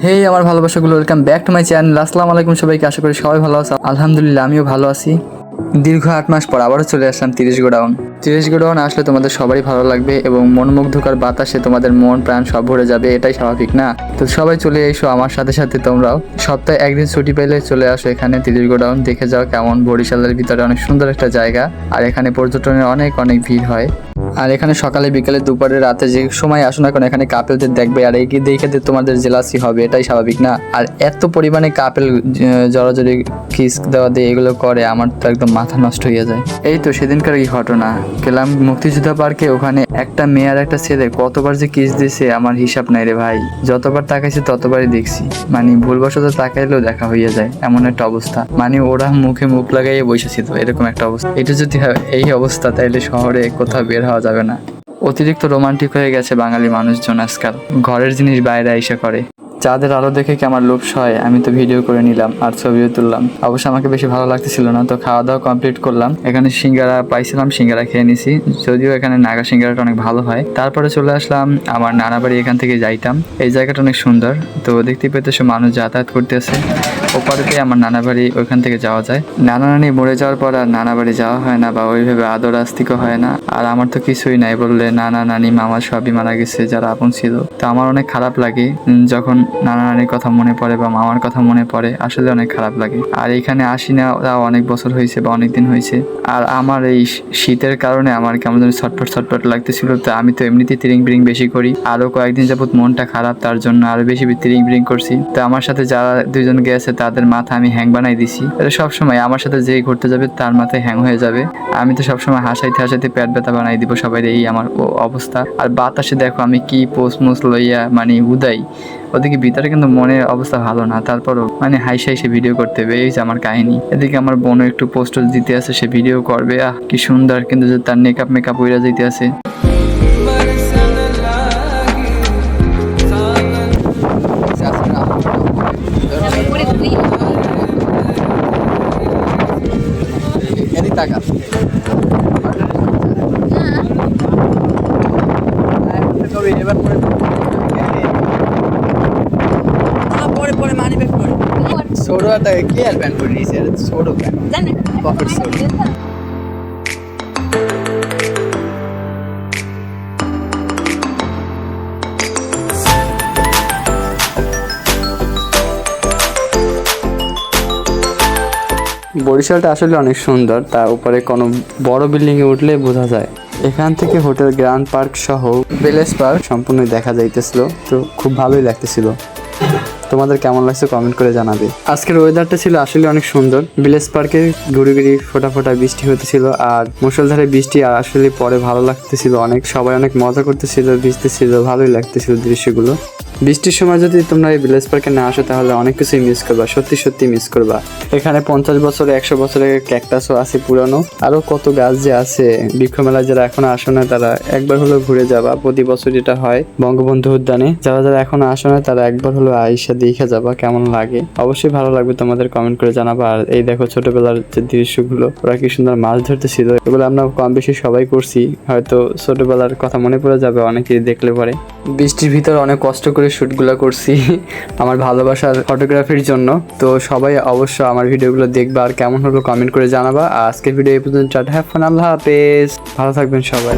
হেই আমার ভালোবাসাগুলো, welcome back to my channel. আসসালামু আলাইকুম সবাইকে, আশা করি সবাই ভালো আছে। আলহামদুলিল্লাহ আমিও ভালো আছি। দীর্ঘ 8 মাস পর আবারও চলে আসলাম 30 গোডাউন। 30 গোডাউন আসলে তোমাদের সবারই ভালো লাগবে এবং মনোমুগ্ধকর বাতাসে তোমাদের মন প্রাণ সব ভরে যাবে, এটাই স্বাভাবিক না? তো সবাই চলে এসো আমার সাথে সাথে, তোমরাও সপ্তাহে একদিন ছুটি পেলে চলে আসো এখানে 30 গোডাউন দেখে যাও কেমন। বরিশালের ভিতরে অনেক সুন্দর একটা জায়গা, আর এখানে পর্যটনের অনেক অনেক ভিড় হয়। আর এখানে সকালে বিকালে দুপুরে রাতে যে সময় আসো না কেন এখানে কাপেলদের দেখবে, আর এই দেখে তোমাদের জেলাসি হবে, এটাই স্বাভাবিক না? আর এত পরিমাণে কাপেল জড়াজড়ি কিস দেওয়া দিয়ে এগুলো করে, আমার তো একদম মাথা নষ্ট হয়ে যায়। এই তো সেদিনকার এই ঘটনা, গেলাম মুক্তিযোদ্ধা পার্কে, ওখানে একটা মেয়ে আর একটা ছেলে কতবার যে কিস দিয়েছে আমার হিসাব নাই রে ভাই। যতবার তাকাইছি ততবারই দেখছি, মানে ভুলবশত তাকাইলেও দেখা হয়ে যায়, এমন একটা অবস্থা। মানে ওরা মুখে মুখ লাগাইয়ে বসেছিল, এরকম একটা অবস্থা। এটা যদি এই অবস্থা, তাইলে শহরে কোথাও বের হওয়া যাবে না। অতিরিক্ত রোমান্টিক হয়ে গেছে বাঙালি মানুষজন আজকাল, ঘরের জিনিস বাইরে এসে করে। চাঁদের আলো দেখে কি আমার লোভ হয়, আমি তো ভিডিও করে নিলাম আর ছবিও তুললাম। অবশ্য আমাকে বেশি ভালো লাগতেছিল না, তো খাওয়া দাওয়া কমপ্লিট করলাম। এখানে সিঙ্গারা পাইছিলাম, সিঙ্গারা খেয়ে নিছি, যদিও এখানে নাগা সিঙ্গারাটা অনেক ভালো হয়। তারপরে চলে আসলাম আমার নানা বাড়ি, এখান থেকে যাইতাম। এই জায়গাটা অনেক সুন্দর, তো দেখতে পেতেছো মানুষ যাতায়াত করতেছে। ওপারে আমার নানা বাড়ি, ওইখান থেকে যাওয়া যায়। নানা নানি মরে যাওয়ার পর আর নানা বাড়ি যাওয়া হয় না, বা ওইভাবে আদর আস্তিকও হয় না। আর আমার তো কিছুই নাই বললে, নানা নানি মামা সবই মারা গেছে যারা আপন ছিল। তো আমার অনেক খারাপ লাগে যখন নানা নানির কথা মনে পড়ে বা মামার কথা মনে পড়ে, আসলে অনেক খারাপ লাগে। আর এখানে আসি না অনেক বছর হয়েছে বা অনেক দিন হয়েছে। আর আমার এই শীতের কারণে আমার কেমন যেন ছটফট ছটফট লাগতেছিল। তো আমি তো এমনিতেই তিরিং বিরিং বেশি করি, আরো কয়েকদিন যাবত মনটা খারাপ, তার জন্য আরো বেশি তিরিং বিরিং করছি। তো আমার সাথে যারা দুইজন গেছে তাদের মাথা আমি হ্যাং বানাই দিছি। এটা সবসময় আমার সাথে যে ঘুরতে যাবে তার মাথায় হ্যাং হয়ে যাবে। আমি তো সবসময় হাসাইতে হাসাইতে পেট ব্যথা বানাই দিব সবাই, এই আমার অবস্থা। আর বাতাসে দেখো আমি কি পোস্ট মোস লইয়া মানে উদাই, ওদিকে ভিতরে কিন্তু মনের অবস্থা ভালো না, তারপরও মানে হাইসে হাইসে ভিডিও করতে হবে, এই যে আমার কাহিনী। এদিকে আমার বোনও একটু পোস্ট দিতে আছে, সে ভিডিও করবে, কি সুন্দর, কিন্তু যে তার মেকআপ উইরা যেতে আছে। ছোট একটা কি আর প্যান্ট পরে নিয়েছে, ছোট প্যান্ট, পকেট ছোট। বরিশালটা আসলে অনেক সুন্দর, তার উপরে কোনো বড় বিল্ডিংয়ে উঠলে বোঝা যায়। এখান থেকে হোটেল গ্র্যান্ড পার্ক সহ ভিলেজ পার্ক সম্পূর্ণ দেখা যাইতেছিল, তো খুব ভালোই লাগতেছিল। তোমাদের কেমন লাগছে কমেন্ট করে জানাবে। আজকের ওয়েদারটা ছিল আসলে অনেক সুন্দর। ভিলেজ পার্কে ঘুরি ঘুরি ফোটা ফোটা বৃষ্টি হতেছিল, আর মুষলধারে বৃষ্টি আসলে পরে ভালো লাগতেছিল অনেক। সবাই অনেক মজা করতেছিল, ভিজতেছিল, ভালোই লাগতেছিল দৃশ্যগুলো। বৃষ্টির সময় যদি তোমরা এই ভিলেজ পার্কে না আসো তাহলে অনেক কিছুই মিস করবা, সত্যি সত্যি মিস করবা। এখানে 50 বছরে 100 বছরের ক্যাকটাসও আছে পুরানো, আরো কত গাছ যে আছে। বৃক্ষ মেলায় যারা এখনো আসো না তারা একবার হলেও ঘুরে যাবা, প্রতি বছর যেটা হয় বঙ্গবন্ধু উদ্যানে। যারা যারা এখনো আসো না তারা একবার হলেও আইসা দেখে যাবা কেমন লাগে। অবশ্যই ভালো লাগবে, তোমাদের কমেন্ট করে জানাবা। আর এই দেখো ছোটবেলার যে দৃশ্যগুলো, ওরা কি সুন্দর মাছ ধরতেছিল, এগুলো আমরা কম বেশি সবাই করছি, হয়তো ছোটবেলার কথা মনে পড়ে যাবে অনেকেই দেখলে পরে। বৃষ্টির ভিতর অনেক কষ্ট করে শুটগুলো করছি আমার ভালোবাসার ফটোগ্রাফির জন্য। তো সবাই অবশ্য আমার ভিডিওগুলো দেখবা, আর কেমন হলো কমেন্ট করে জানাবা। আজকের ভিডিও এই পর্যন্ত, টাটা, হ্যাভ ফান, আল্লাহ হাফেজ, ভালো থাকবেন সবাই।